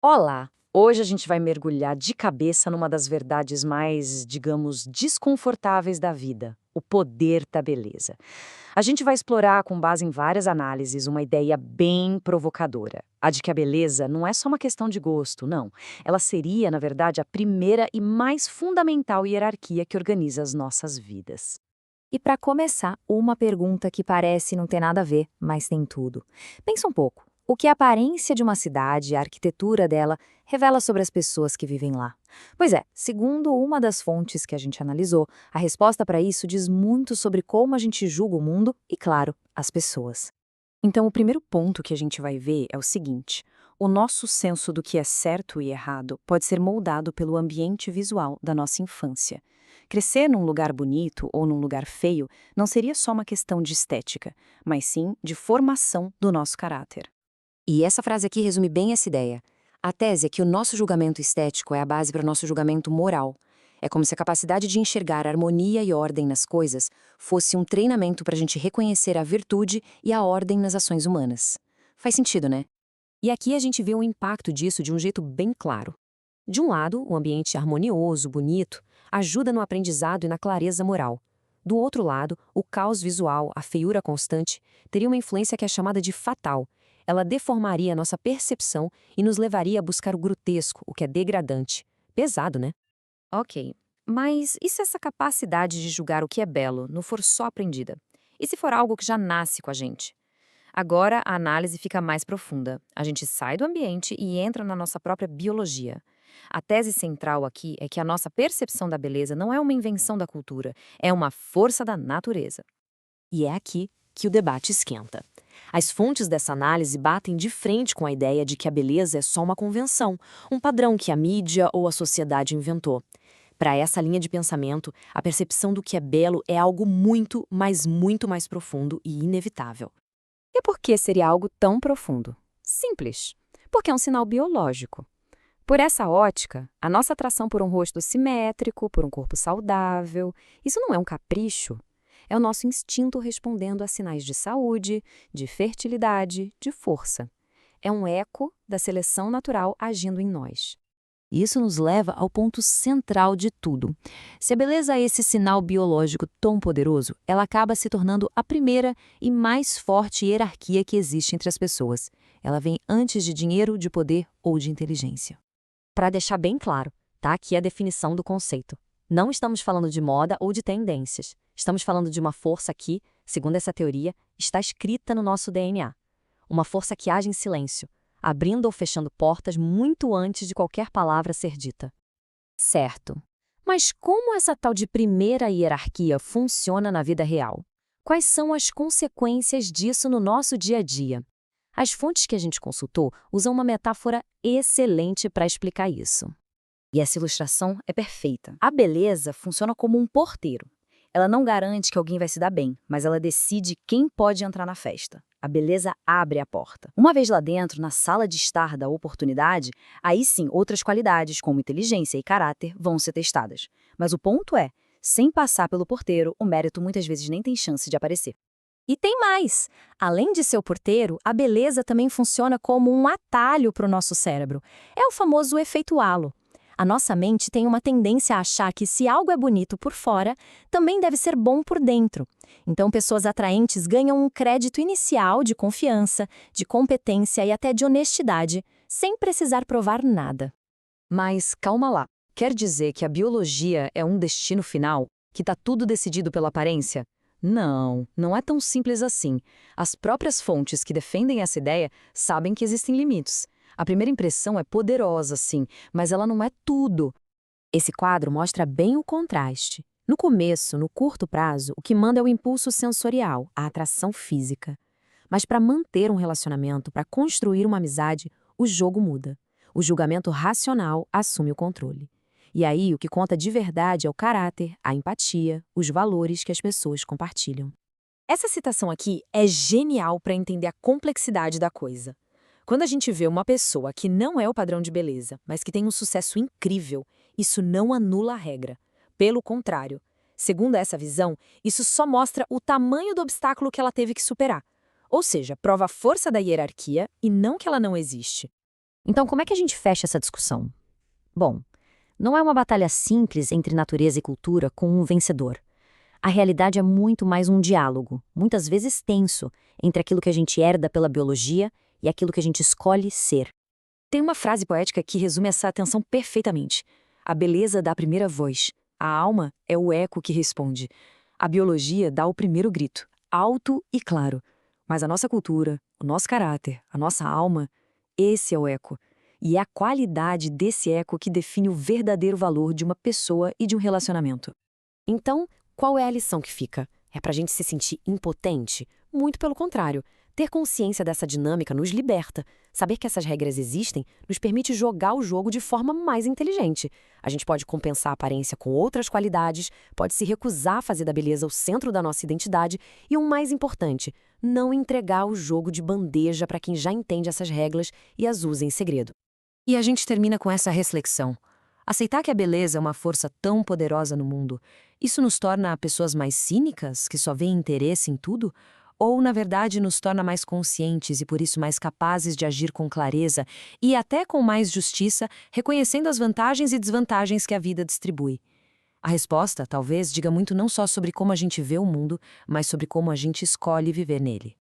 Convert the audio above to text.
Olá! Hoje a gente vai mergulhar de cabeça numa das verdades mais, digamos, desconfortáveis da vida: o poder da beleza. A gente vai explorar, com base em várias análises, uma ideia bem provocadora: a de que a beleza não é só uma questão de gosto, não. Ela seria, na verdade, a primeira e mais fundamental hierarquia que organiza as nossas vidas. E para começar, uma pergunta que parece não ter nada a ver, mas tem tudo. Pensa um pouco. O que a aparência de uma cidade, a arquitetura dela, revela sobre as pessoas que vivem lá? Pois é, segundo uma das fontes que a gente analisou, a resposta para isso diz muito sobre como a gente julga o mundo e, claro, as pessoas. Então, o primeiro ponto que a gente vai ver é o seguinte: o nosso senso do que é certo e errado pode ser moldado pelo ambiente visual da nossa infância. Crescer num lugar bonito ou num lugar feio não seria só uma questão de estética, mas sim de formação do nosso caráter. E essa frase aqui resume bem essa ideia. A tese é que o nosso julgamento estético é a base para o nosso julgamento moral. É como se a capacidade de enxergar harmonia e ordem nas coisas fosse um treinamento para a gente reconhecer a virtude e a ordem nas ações humanas. Faz sentido, né? E aqui a gente vê o impacto disso de um jeito bem claro. De um lado, o ambiente harmonioso, bonito, ajuda no aprendizado e na clareza moral. Do outro lado, o caos visual, a feiura constante, teria uma influência que é chamada de fatal. Ela deformaria a nossa percepção e nos levaria a buscar o grotesco, o que é degradante. Pesado, né? Ok, mas e se essa capacidade de julgar o que é belo não for só aprendida? E se for algo que já nasce com a gente? Agora a análise fica mais profunda. A gente sai do ambiente e entra na nossa própria biologia. A tese central aqui é que a nossa percepção da beleza não é uma invenção da cultura, é uma força da natureza. E é aqui que o debate esquenta. As fontes dessa análise batem de frente com a ideia de que a beleza é só uma convenção, um padrão que a mídia ou a sociedade inventou. Para essa linha de pensamento, a percepção do que é belo é algo muito, mas muito mais profundo e inevitável. E por que seria algo tão profundo? Simples. Porque é um sinal biológico. Por essa ótica, a nossa atração por um rosto simétrico, por um corpo saudável, isso não é um capricho. É o nosso instinto respondendo a sinais de saúde, de fertilidade, de força. É um eco da seleção natural agindo em nós. Isso nos leva ao ponto central de tudo. Se a beleza é esse sinal biológico tão poderoso, ela acaba se tornando a primeira e mais forte hierarquia que existe entre as pessoas. Ela vem antes de dinheiro, de poder ou de inteligência. Para deixar bem claro, tá aqui a definição do conceito. Não estamos falando de moda ou de tendências. Estamos falando de uma força que, segundo essa teoria, está escrita no nosso DNA. Uma força que age em silêncio, abrindo ou fechando portas muito antes de qualquer palavra ser dita. Certo. Mas como essa tal de primeira hierarquia funciona na vida real? Quais são as consequências disso no nosso dia a dia? As fontes que a gente consultou usam uma metáfora excelente para explicar isso. E essa ilustração é perfeita. A beleza funciona como um porteiro. Ela não garante que alguém vai se dar bem, mas ela decide quem pode entrar na festa. A beleza abre a porta. Uma vez lá dentro, na sala de estar da oportunidade, aí sim outras qualidades, como inteligência e caráter, vão ser testadas. Mas o ponto é, sem passar pelo porteiro, o mérito muitas vezes nem tem chance de aparecer. E tem mais! Além de ser o porteiro, a beleza também funciona como um atalho para o nosso cérebro. É o famoso efeito halo. A nossa mente tem uma tendência a achar que se algo é bonito por fora, também deve ser bom por dentro. Então, pessoas atraentes ganham um crédito inicial de confiança, de competência e até de honestidade, sem precisar provar nada. Mas calma lá. Quer dizer que a biologia é um destino final? Que está tudo decidido pela aparência? Não, não é tão simples assim. As próprias fontes que defendem essa ideia sabem que existem limites. A primeira impressão é poderosa, sim, mas ela não é tudo. Esse quadro mostra bem o contraste. No começo, no curto prazo, o que manda é o impulso sensorial, a atração física. Mas para manter um relacionamento, para construir uma amizade, o jogo muda. O julgamento racional assume o controle. E aí, o que conta de verdade é o caráter, a empatia, os valores que as pessoas compartilham. Essa citação aqui é genial para entender a complexidade da coisa. Quando a gente vê uma pessoa que não é o padrão de beleza, mas que tem um sucesso incrível, isso não anula a regra. Pelo contrário, segundo essa visão, isso só mostra o tamanho do obstáculo que ela teve que superar. Ou seja, prova a força da hierarquia e não que ela não existe. Então, como é que a gente fecha essa discussão? Bom, não é uma batalha simples entre natureza e cultura com um vencedor. A realidade é muito mais um diálogo, muitas vezes tenso, entre aquilo que a gente herda pela biologia e aquilo que a gente escolhe ser. Tem uma frase poética que resume essa tensão perfeitamente. A beleza dá a primeira voz, a alma é o eco que responde. A biologia dá o primeiro grito, alto e claro. Mas a nossa cultura, o nosso caráter, a nossa alma, esse é o eco. E é a qualidade desse eco que define o verdadeiro valor de uma pessoa e de um relacionamento. Então, qual é a lição que fica? É pra gente se sentir impotente? Muito pelo contrário. Ter consciência dessa dinâmica nos liberta. Saber que essas regras existem nos permite jogar o jogo de forma mais inteligente. A gente pode compensar a aparência com outras qualidades, pode se recusar a fazer da beleza o centro da nossa identidade e, o mais importante, não entregar o jogo de bandeja para quem já entende essas regras e as usa em segredo. E a gente termina com essa reflexão. Aceitar que a beleza é uma força tão poderosa no mundo, isso nos torna pessoas mais cínicas, que só veem interesse em tudo? Ou, na verdade, nos torna mais conscientes e, por isso, mais capazes de agir com clareza e até com mais justiça, reconhecendo as vantagens e desvantagens que a vida distribui? A resposta, talvez, diga muito não só sobre como a gente vê o mundo, mas sobre como a gente escolhe viver nele.